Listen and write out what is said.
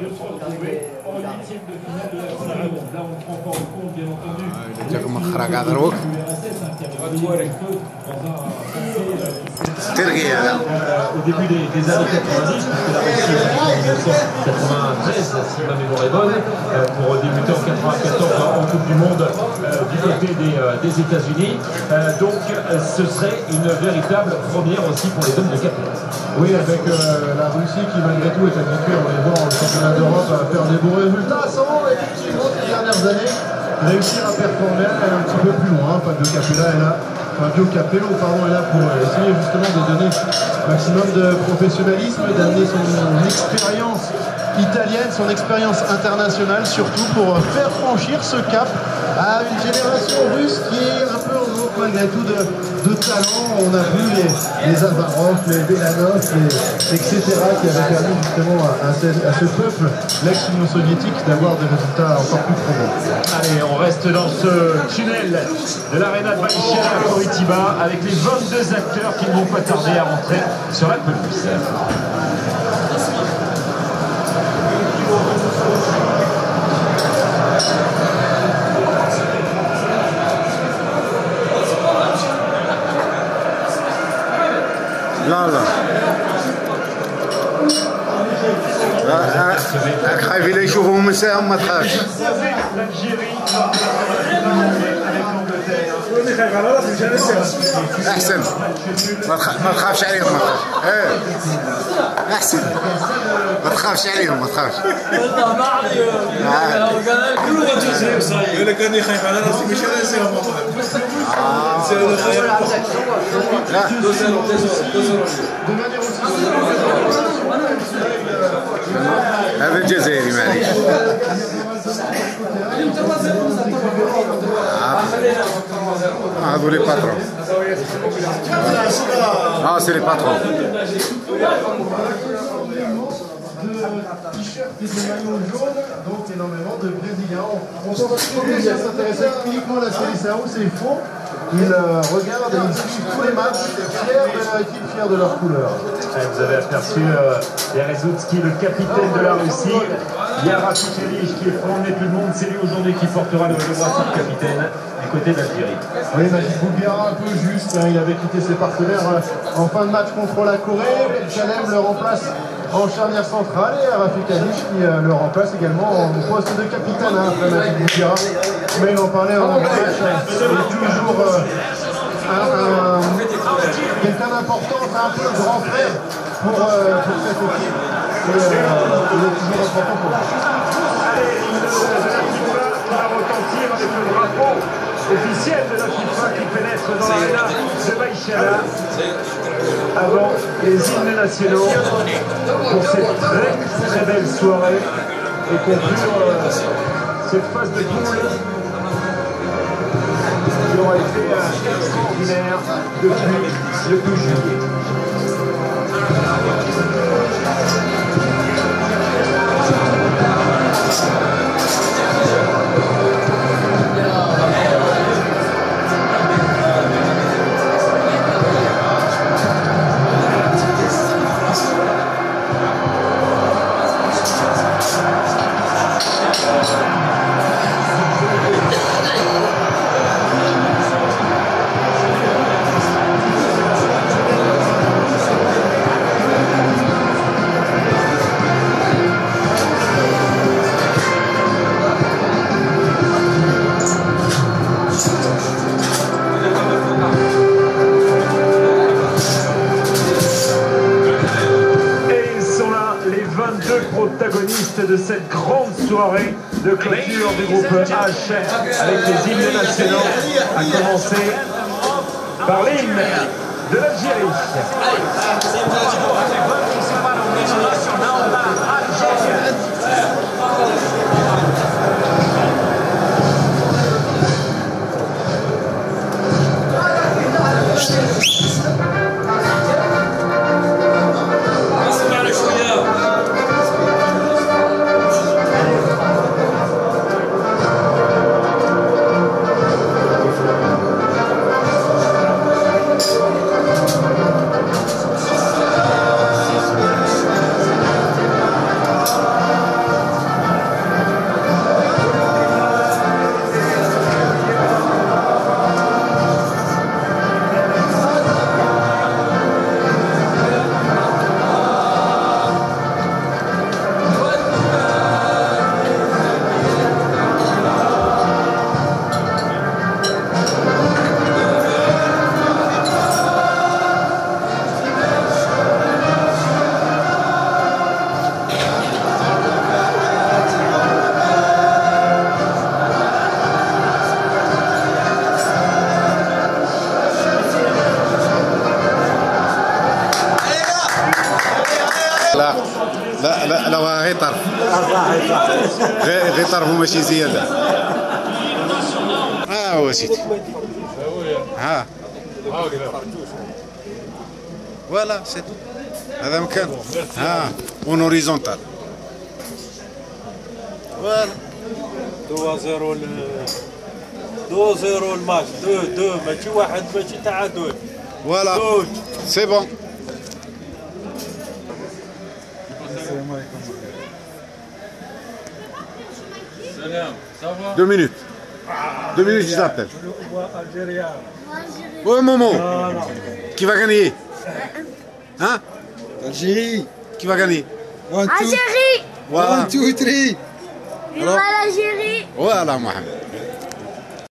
de se retrouver en huitième de finale de la Coupe. Là, on prend pas en compte, bien entendu. Au début des années 90, puisque la Russie est en 1993, si ma mémoire est bonne, pour débuter en 94 en Coupe du Monde du côté des États-Unis. Donc, ce serait une véritable première aussi pour les hommes de Capella. Oui, avec la Russie qui malgré tout est habituée, on les voit en championnat d'Europe à faire des bons résultats, sans effectivement ces dernières années réussir à performer, aller un petit peu plus loin. Fabio Capello est là. Fabio Capello, pardon, est là pour essayer justement de donner maximum de professionnalisme, d'amener son expérience italienne, son expérience internationale, surtout pour faire franchir ce cap à une génération russe qui est un peu en manque malgré tout de talent. On a vu les Avarov, les Belanov, etc. qui avaient permis justement à ce peuple, l'ex-Union soviétique, d'avoir des résultats encore plus probants. Allez, on reste dans ce tunnel de l'aréna de Baïchel à Coritiba avec les 22 acteurs qui ne vont pas tarder à rentrer sur la pelouse. لا لا خايف لا يشوفوا مساهم ما تخافش احسن ما تخافش عليهم ما تخافش ايه احسن ما تخافش عليهم ما تخافش يقول لك اني خايف على راسي مش انا نساهم لا هذا الجزائري معليش هذو لي باترون سي لي باترون T-shirt et de maillot jaune, donc énormément de Brésiliens. On pense à s'intéresser uniquement à la Seleção, c'est faux. Ils regardent et ils suivent tous les matchs, fiers de leur équipe, fiers de leur couleur. Vous avez aperçu Berezutski, le capitaine de la Russie. Yara Kuchelich qui est promené tout le monde. C'est lui aujourd'hui qui portera le brassard de capitaine du côté d'Algérie. Oui, Majid Bouguera un peu juste. Hein, il avait quitté ses partenaires en fin de match contre la Corée. Chalem le remplace en charnière centrale et Rafi Kadich qui le remplace également en poste de capitaine après Majid Bouguera. Mais il en parlait en match. C'est toujours quelqu'un d'important, un peu le grand frère pour cette équipe. Et, il est toujours important pour lui. Allez, qui va retentir avec le drapeau officiel de la FIFA qui pénètre dans l'aréna de Baïchala avant les hymnes nationaux pour cette très belle soirée et conclure cette phase de poule qui aura été extraordinaire depuis juillet. Protagonistes de cette grande soirée de clôture du groupe H avec les hymnes nationaux, à commencer par l'hymne de l'Algérie. غير طرفوا ماشي زياده. هو سيدي. ها فوالا سي تو. هذا مكان. ها اون هوريزونتال. فوالا 2-0 الماتش 2 ماشي واحد ماشي تعادل. فوالا سي بون. Deux minutes. 2 minutes, je t'appelle. Ouais, Momo. Qui va gagner? Hein? Algérie. Qui va gagner? Algérie. Voilà. 1, 2, 3. Viva l'Algérie. Voilà, Mohamed.